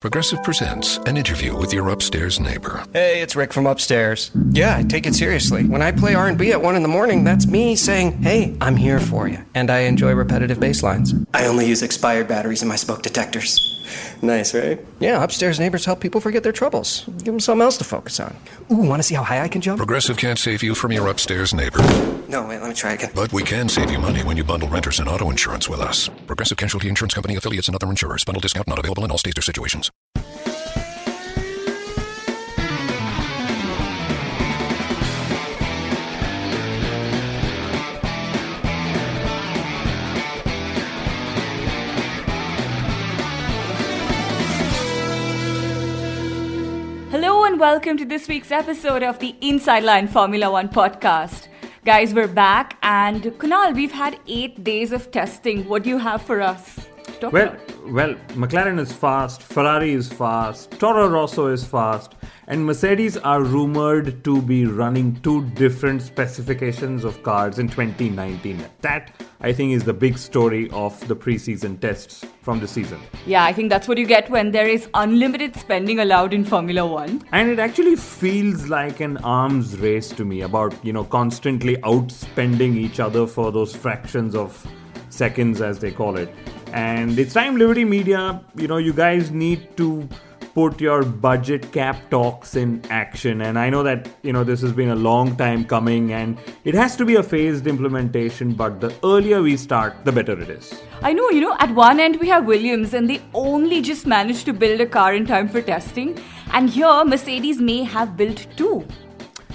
Progressive presents an interview with your upstairs neighbor. Hey, it's Rick from upstairs. Yeah, I take it seriously. When I play R&B at 1 a.m, that's me saying, hey, I'm here for you. And I enjoy repetitive bass lines. I only use expired batteries in my smoke detectors. Nice, right? Yeah, upstairs neighbors help people forget their troubles. Give them something else to focus on. Ooh, want to see how high I can jump? Progressive can't save you from your upstairs neighbor. No, wait, let me try again. But we can save you money when you bundle renters and auto insurance with us. Progressive Casualty Insurance Company, affiliates, and other insurers. Bundle discount not available in all states or situations. Hello and welcome to this week's episode of the Inside Line Formula One podcast. Guys, we're back and Kunal, we've had 8 days of testing. What do you have for us? Well, McLaren is fast, Ferrari is fast, Toro Rosso is fast, and Mercedes are rumored to be running 2 different specifications of cars in 2019. That, I think, is the big story of the preseason tests from the season. Yeah, I think that's what you get when there is unlimited spending allowed in Formula One. And it actually feels like an arms race to me about, constantly outspending each other for those fractions of seconds, as they call it. And it's time Liberty Media, you guys need to put your budget cap talks in action. And I know that, this has been a long time coming and it has to be a phased implementation, but the earlier we start, the better it is. I know, at one end we have Williams and they only just managed to build a car in time for testing. And here Mercedes may have built 2.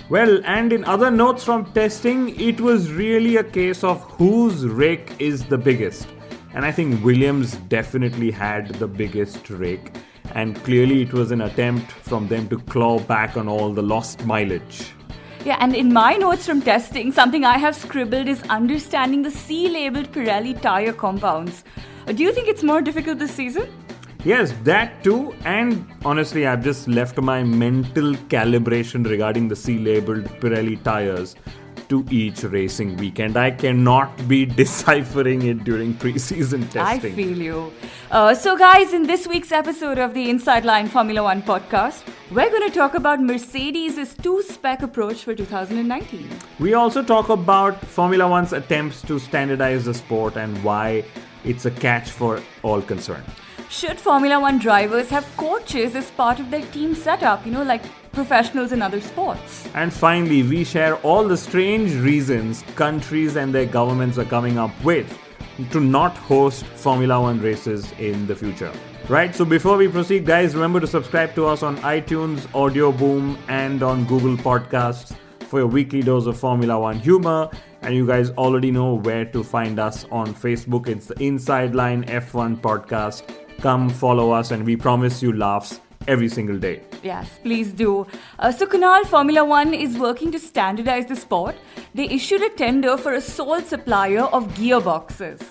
Well, and in other notes from testing, it was really a case of whose rake is the biggest. And I think Williams definitely had the biggest rake. And clearly it was an attempt from them to claw back on all the lost mileage. Yeah, and in my notes from testing, something I have scribbled is understanding the C-labelled Pirelli tyre compounds. Do you think it's more difficult this season? Yes, that too. And honestly, I've just left my mental calibration regarding the C-labelled Pirelli tyres to each racing weekend. I cannot be deciphering it during preseason testing. I feel you. So guys, in this week's episode of the Inside Line Formula One podcast, we're going to talk about Mercedes' Two-Spec approach for 2019. We also talk about Formula One's attempts to standardize the sport and why it's a catch for all concerned. Should Formula One drivers have coaches as part of their team setup, like professionals in other sports? And finally, we share all the strange reasons countries and their governments are coming up with to not host Formula One races in the future. Right, so before we proceed, guys, remember to subscribe to us on iTunes, Audio Boom, and on Google Podcasts for your weekly dose of Formula One humor. And you guys already know where to find us on Facebook. It's the Inside Line F1 podcast. Come follow us and we promise you laughs every single day. Yes, please do. So Kunal, Formula One is working to standardize the sport. They issued a tender for a sole supplier of gearboxes.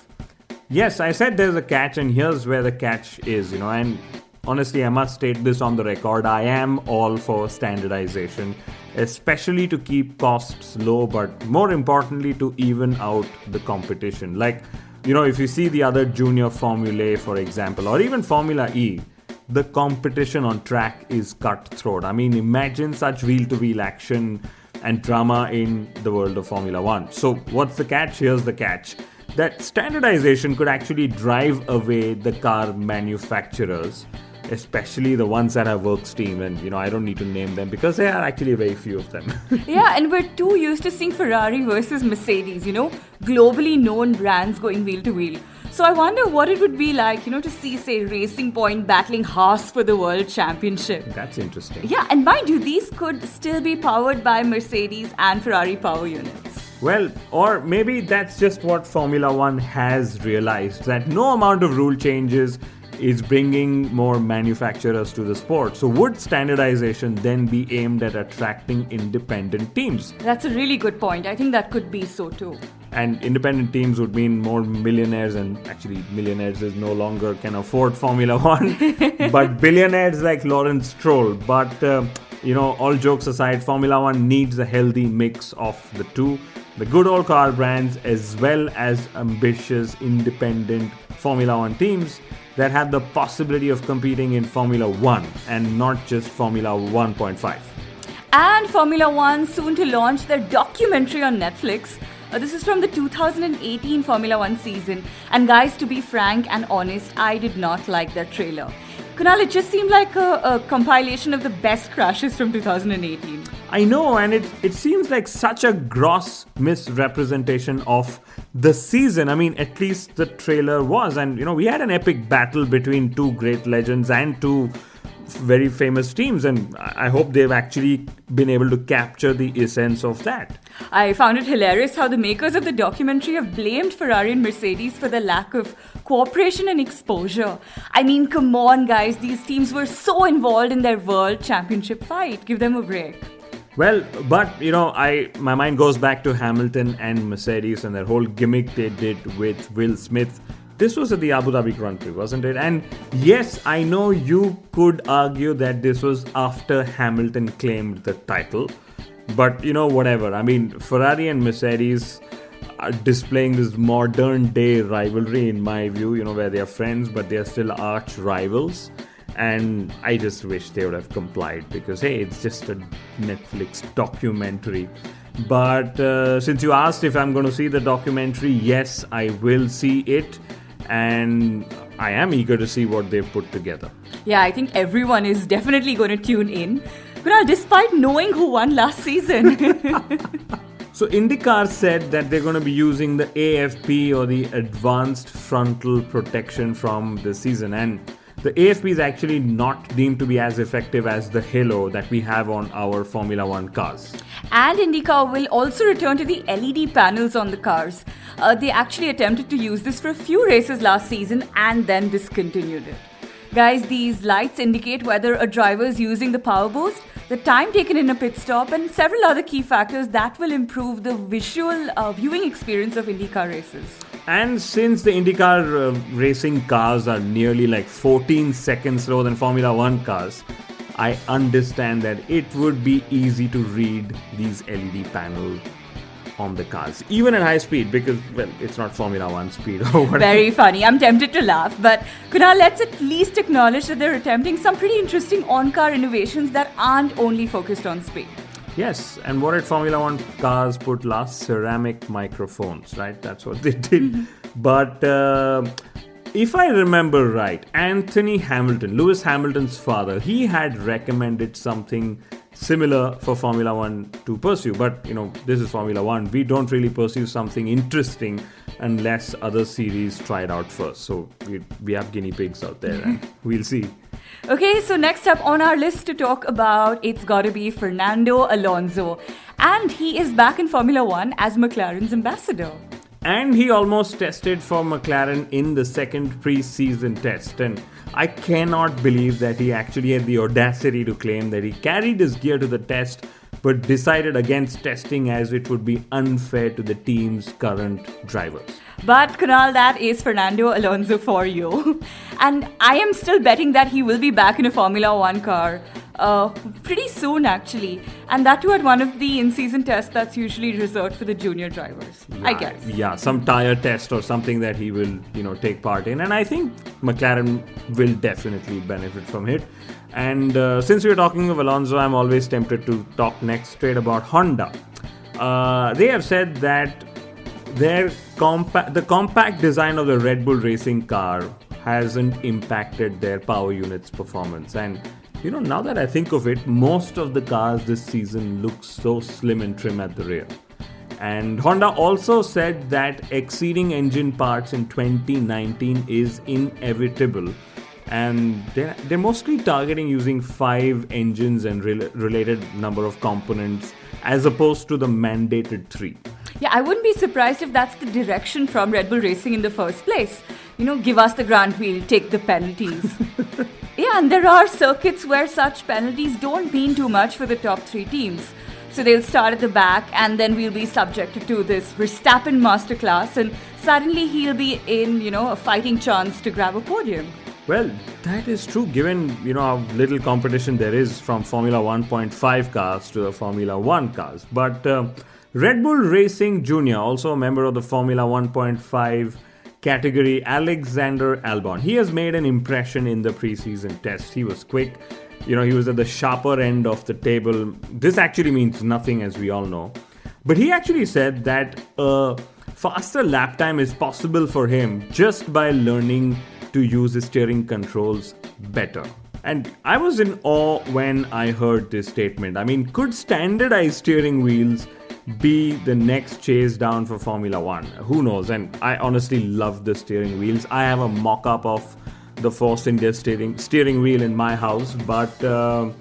Yes, I said there's a catch and here's where the catch is, and honestly, I must state this on the record. I am all for standardization, especially to keep costs low, but more importantly, to even out the competition. Like, if you see the other junior Formulae, for example, or even Formula E, the competition on track is cutthroat. I mean, imagine such wheel-to-wheel action and drama in the world of Formula One. So what's the catch? Here's the catch. That standardization could actually drive away the car manufacturers, especially the ones that have works team. And, I don't need to name them because there are actually very few of them. Yeah, and we're too used to seeing Ferrari versus Mercedes, globally known brands going wheel to wheel. So I wonder what it would be like, to see, say, Racing Point battling Haas for the World Championship. That's interesting. Yeah, and mind you, these could still be powered by Mercedes and Ferrari power units. Well, or maybe that's just what Formula One has realized, that no amount of rule changes is bringing more manufacturers to the sport. So would standardization then be aimed at attracting independent teams? That's a really good point. I think that could be so too. And independent teams would mean more millionaires, and actually millionaires is no longer can afford Formula One, but billionaires like Lawrence Stroll. But, all jokes aside, Formula One needs a healthy mix of the two. the good old car brands as well as ambitious independent Formula One teams that have the possibility of competing in Formula One and not just Formula 1.5. And Formula One soon to launch their documentary on Netflix. This is from the 2018 Formula One season. And guys, to be frank and honest, I did not like that trailer. Kunal, it just seemed like a compilation of the best crashes from 2018. I know, and it seems like such a gross misrepresentation of the season. I mean, at least the trailer was. And, we had an epic battle between two great legends and two very famous teams, and I hope they've actually been able to capture the essence of that. I found it hilarious how the makers of the documentary have blamed Ferrari and Mercedes for the lack of cooperation and exposure. I mean, come on guys, these teams were so involved in their world championship fight. Give them a break. Well, but my mind goes back to Hamilton and Mercedes and that whole gimmick they did with Will Smith. This was at the Abu Dhabi Grand Prix, wasn't it? And yes, I know you could argue that this was after Hamilton claimed the title. But, whatever. I mean, Ferrari and Mercedes are displaying this modern day rivalry, in my view, where they are friends, but they are still arch rivals. And I just wish they would have complied because, hey, it's just a Netflix documentary. But since you asked if I'm going to see the documentary, yes, I will see it. And I am eager to see what they've put together. Yeah, I think everyone is definitely going to tune in. Kunal, despite knowing who won last season. So Indy Car said that they're going to be using the AFP or the Advanced Frontal Protection from this season. And the AFP is actually not deemed to be as effective as the halo that we have on our Formula One cars. And IndyCar will also return to the LED panels on the cars. They actually attempted to use this for a few races last season and then discontinued it. Guys, these lights indicate whether a driver is using the power boost, the time taken in a pit stop, and several other key factors that will improve the visual viewing experience of IndyCar races. And since the IndyCar racing cars are nearly like 14 seconds slower than Formula One cars, I understand that it would be easy to read these LED panels on the cars, even at high speed, because, well, it's not Formula One speed or whatever. Very funny. I'm tempted to laugh, but Kunal, let's at least acknowledge that they're attempting some pretty interesting on-car innovations that aren't only focused on speed. Yes, and what did Formula One cars put last? Ceramic microphones, right? That's what they did. Mm-hmm. But if I remember right, Anthony Hamilton, Lewis Hamilton's father, he had recommended something similar for Formula One to pursue. But, this is Formula One. We don't really pursue something interesting unless other series try it out first. So we have guinea pigs out there and we'll see. Okay, so next up on our list to talk about, it's got to be Fernando Alonso. And he is back in Formula One as McLaren's ambassador. And he almost tested for McLaren in the second pre-season test. And I cannot believe that he actually had the audacity to claim that he carried his gear to the test but decided against testing as it would be unfair to the team's current drivers. But Kunal, that is Fernando Alonso for you. And I am still betting that he will be back in a Formula One car pretty soon, actually. And that too at one of the in-season tests that's usually reserved for the junior drivers, I guess. Yeah, some tire test or something that he will, take part in. And I think McLaren will definitely benefit from it. And since we're talking of Alonso, I'm always tempted to talk next straight about Honda. They have said that the compact design of the Red Bull racing car hasn't impacted their power unit's performance. And now that I think of it, most of the cars this season look so slim and trim at the rear. And Honda also said that exceeding engine parts in 2019 is inevitable. And they're mostly targeting using 5 engines and related number of components as opposed to the mandated 3. Yeah, I wouldn't be surprised if that's the direction from Red Bull Racing in the first place. Give us the Grand Prix, take the penalties. Yeah, and there are circuits where such penalties don't mean too much for the top 3 teams. So they'll start at the back and then we'll be subjected to this Verstappen masterclass and suddenly he'll be in, a fighting chance to grab a podium. Well, that is true given, how little competition there is from Formula 1.5 cars to the Formula 1 cars. But Red Bull Racing Jr., also a member of the Formula 1.5 category, Alexander Albon. He has made an impression in the preseason test. He was quick. He was at the sharper end of the table. This actually means nothing, as we all know. But he actually said that a faster lap time is possible for him just by learning to use his steering controls better. And I was in awe when I heard this statement. I mean, could standardized steering wheels be the next chase down for Formula 1? Who knows? And I honestly love the steering wheels. I have a mock-up of the Force India steering wheel in my house, but I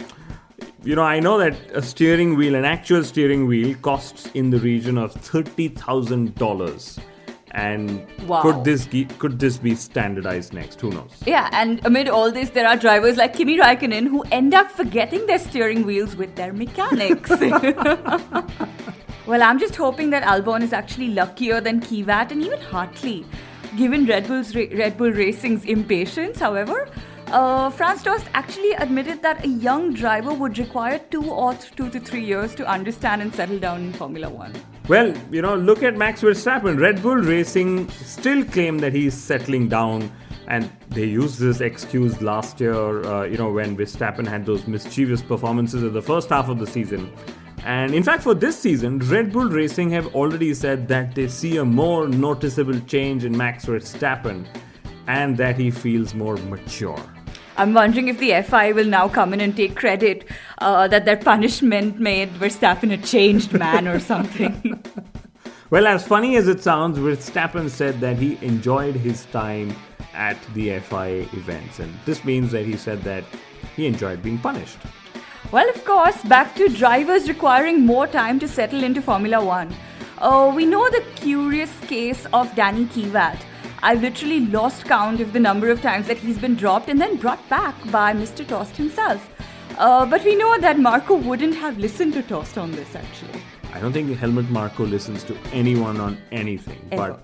know that an actual steering wheel costs in the region of $30,000. And wow. could this be standardized next? Who knows? Yeah, and amid all this, there are drivers like Kimi Raikkonen who end up forgetting their steering wheels with their mechanics. Well, I'm just hoping that Albon is actually luckier than Kvyat and even Hartley. Given Red Bull Racing's impatience, however, Franz Tost actually admitted that a young driver would require 2 to 3 years to understand and settle down in Formula 1. Well, look at Max Verstappen. Red Bull Racing still claim that he's settling down, and they used this excuse last year, when Verstappen had those mischievous performances in the first half of the season. And in fact, for this season, Red Bull Racing have already said that they see a more noticeable change in Max Verstappen and that he feels more mature. I'm wondering if the FI will now come in and take credit that their punishment made Verstappen a changed man or something. Well, as funny as it sounds, Verstappen said that he enjoyed his time at the FIA events. And this means that he said that he enjoyed being punished. Well, of course, back to drivers requiring more time to settle into Formula 1. We know the curious case of Danny Kvyat. I've literally lost count of the number of times that he's been dropped and then brought back by Mr. Tost himself. But we know that Marco wouldn't have listened to Tost on this, actually. I don't think Helmut Marko listens to anyone on anything. Ever.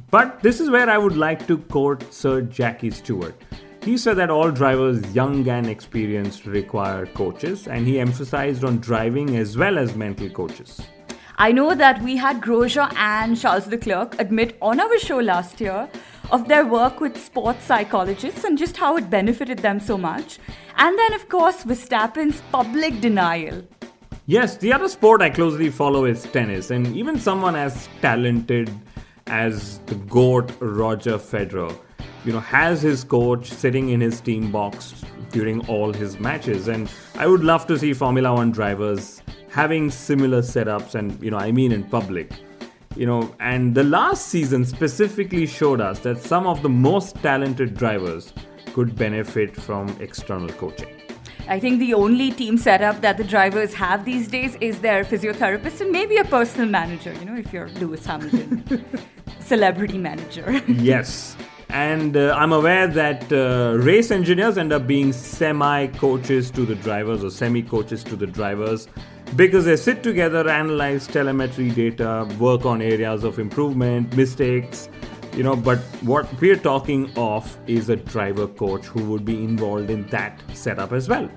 But this is where I would like to quote Sir Jackie Stewart. He said that all drivers, young and experienced, require coaches, and he emphasized on driving as well as mental coaches. I know that we had Grosjean and Charles Leclerc admit on our show last year of their work with sports psychologists and just how it benefited them so much. And then, of course, Verstappen's public denial. Yes, the other sport I closely follow is tennis, and even someone as talented as the GOAT Roger Federer, has his coach sitting in his team box during all his matches. And I would love to see Formula 1 drivers having similar setups and, in public. And the last season specifically showed us that some of the most talented drivers could benefit from external coaching. I think the only team setup that the drivers have these days is their physiotherapist and maybe a personal manager, if you're Lewis Hamilton. Celebrity manager. Yes. And I'm aware that race engineers end up being semi-coaches to the drivers or semi-coaches to the drivers because they sit together, analyze telemetry data, work on areas of improvement, mistakes, but what we're talking of is a driver coach who would be involved in that setup as well.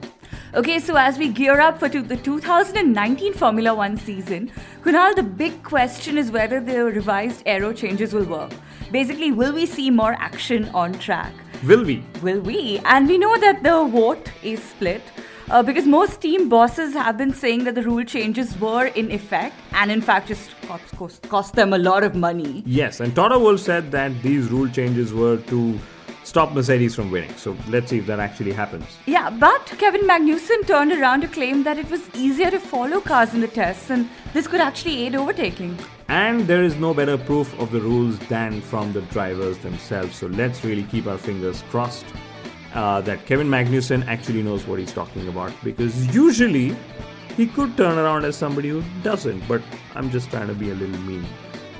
Okay, so as we gear up for the 2019 Formula 1 season, Kunal, the big question is whether the revised aero changes will work. Basically, will we see more action on track? Will we? Will we? And we know that the vote is split because most team bosses have been saying that the rule changes were in effect and in fact just cost them a lot of money. Yes, and Toto Wolff said that these rule changes were to stop Mercedes from winning. So let's see if that actually happens. Yeah, but Kevin Magnussen turned around to claim that it was easier to follow cars in the tests and this could actually aid overtaking. And there is no better proof of the rules than from the drivers themselves. So let's really keep our fingers crossed that Kevin Magnussen actually knows what he's talking about, because usually he could turn around as somebody who doesn't, but I'm just trying to be a little mean.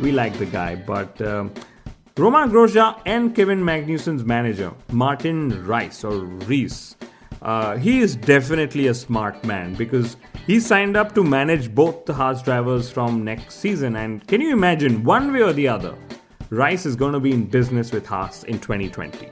We like the guy, but Romain Grosjean and Kevin Magnussen's manager, Martin Reiss or Reiss, he is definitely a smart man because he signed up to manage both the Haas drivers from next season. And can you imagine, one way or the other, Reiss is going to be in business with Haas in 2020.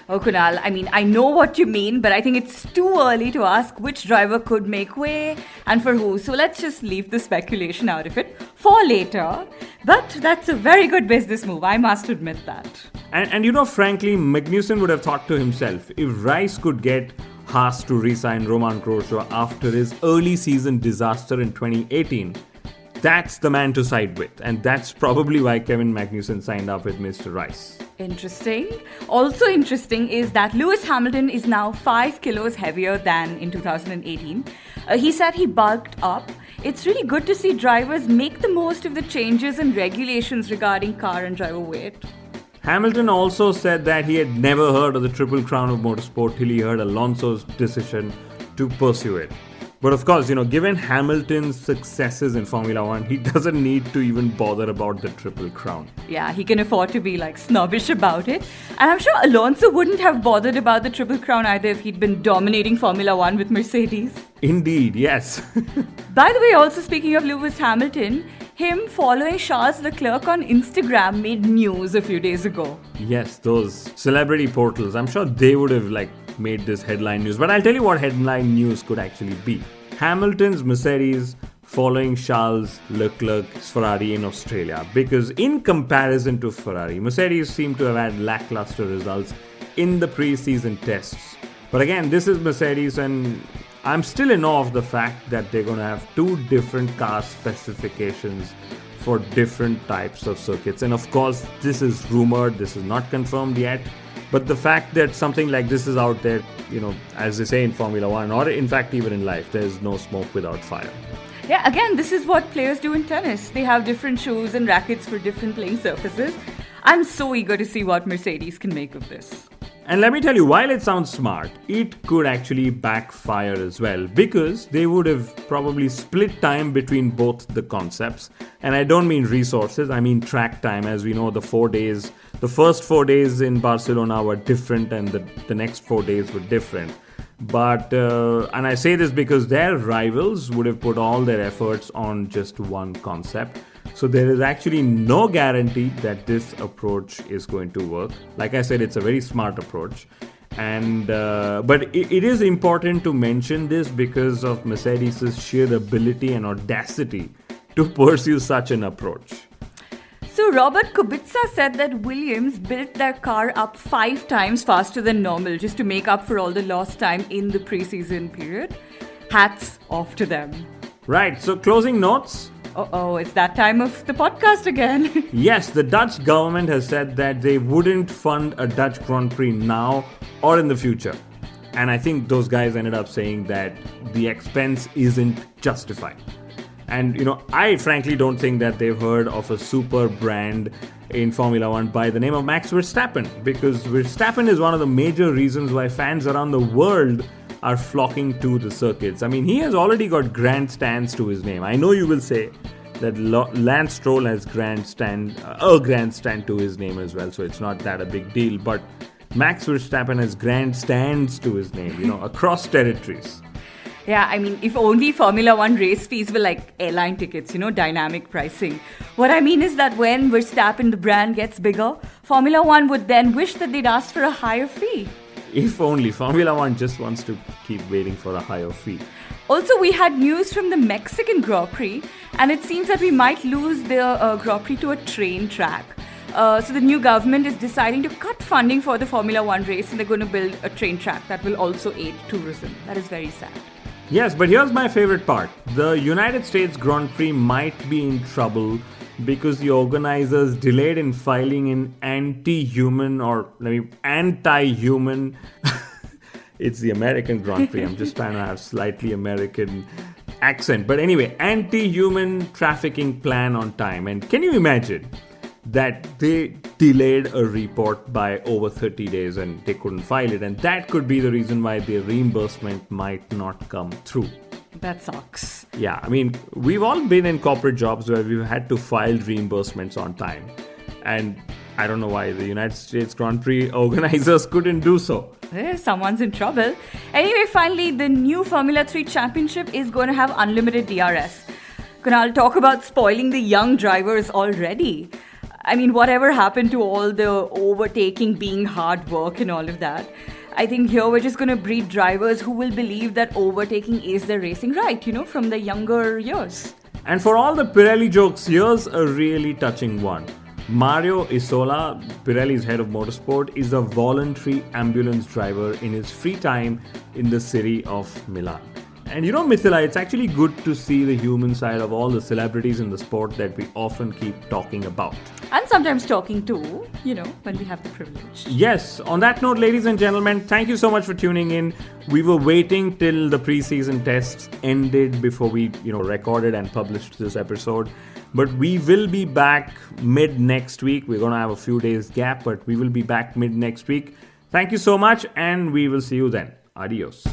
Oh, Kunal, I mean, I know what you mean, but I think it's too early to ask which driver could make way and for who. So let's just leave the speculation out of it for later. But that's a very good business move, I must admit that. And frankly, Magnussen would have thought to himself, if Reiss could get Haas to re-sign Romain Grosjean after his early season disaster in 2018, that's the man to side with. And that's probably why Kevin Magnussen signed up with Mr. Reiss. Interesting. Also interesting is that Lewis Hamilton is now 5 kilos heavier than in 2018. He said he bulked up. It's really good to see drivers make the most of the changes and regulations regarding car and driver weight. Hamilton also said that he had never heard of the Triple Crown of Motorsport till he heard Alonso's decision to pursue it. But of course, given Hamilton's successes in Formula One, he doesn't need to even bother about the Triple Crown. Yeah, he can afford to be snobbish about it. And I'm sure Alonso wouldn't have bothered about the Triple Crown either if he'd been dominating Formula One with Mercedes. Indeed, yes. By the way, also speaking of Lewis Hamilton, him following Charles Leclerc on Instagram made news a few days ago. Yes, those celebrity portals, I'm sure they would have made this headline news. But I'll tell you what headline news could actually be. Hamilton's Mercedes following Charles Leclerc's Ferrari in Australia. Because in comparison to Ferrari, Mercedes seem to have had lackluster results in the pre-season tests. But again, this is Mercedes, and I'm still in awe of the fact that they're going to have 2 different car specifications for different types of circuits. And of course, this is rumored, this is not confirmed yet. But the fact that something like this is out there, as they say in Formula One, or in fact even in life, there's no smoke without fire. Yeah, again, this is what players do in tennis. They have different shoes and rackets for different playing surfaces. I'm so eager to see what Mercedes can make of this. And let me tell you, while it sounds smart, it could actually backfire as well, because they would have probably split time between both the concepts. And I don't mean resources, I mean track time. As we know, the first 4 days in Barcelona were different, and the next 4 days were different. But, and I say this because their rivals would have put all their efforts on just one concept. So there is actually no guarantee that this approach is going to work. Like I said, it's a very smart approach. And but it is important to mention this because of Mercedes' sheer ability and audacity to pursue such an approach. So Robert Kubica said that Williams built their car up 5 times faster than normal just to make up for all the lost time in the pre-season period. Hats off to them. Right, so closing notes. Uh-oh, it's that time of the podcast again. Yes, the Dutch government has said that they wouldn't fund a Dutch Grand Prix now or in the future. And I think those guys ended up saying that the expense isn't justified. And, I frankly don't think that they've heard of a super brand in Formula One by the name of Max Verstappen. Because Verstappen is one of the major reasons why fans around the world are flocking to the circuits. I mean, he has already got grandstands to his name. I know you will say that Lance Stroll has a grandstand to his name as well, so it's not that a big deal. But Max Verstappen has grandstands to his name, across territories. Yeah, I mean, if only Formula One race fees were like airline tickets, dynamic pricing. What I mean is that when Verstappen, the brand, gets bigger, Formula One would then wish that they'd asked for a higher fee. If only. Formula One just wants to keep waiting for a higher fee. Also, we had news from the Mexican Grand Prix, and it seems that we might lose the Grand Prix to a train track. So the new government is deciding to cut funding for the Formula One race, and they're going to build a train track that will also aid tourism. That is very sad. Yes, but here's my favorite part. The United States Grand Prix might be in trouble because the organizers delayed in filing an anti-human. It's the American Grand Prix. I'm just trying to have slightly American accent. But anyway, anti-human trafficking plan on time. And can you imagine that they delayed a report by over 30 days and they couldn't file it? And that could be the reason why the reimbursement might not come through. That sucks. Yeah, I mean, we've all been in corporate jobs where we've had to file reimbursements on time. And I don't know why the United States Grand Prix organizers couldn't do so. Someone's in trouble. Anyway, finally, the new Formula 3 Championship is going to have unlimited DRS. Kunal, talk about spoiling the young drivers already. I mean, whatever happened to all the overtaking being hard work and all of that? I think here we're just going to breed drivers who will believe that overtaking is their racing right, from the younger years. And for all the Pirelli jokes, here's a really touching one. Mario Isola, Pirelli's head of motorsport, is a voluntary ambulance driver in his free time in the city of Milan. And Mithila, it's actually good to see the human side of all the celebrities in the sport that we often keep talking about. And sometimes talking to, when we have the privilege. Yes, on that note, ladies and gentlemen, thank you so much for tuning in. We were waiting till the preseason tests ended before we, recorded and published this episode. But we will be back mid next week. We're going to have a few days gap, but we will be back mid next week. Thank you so much, and we will see you then. Adios.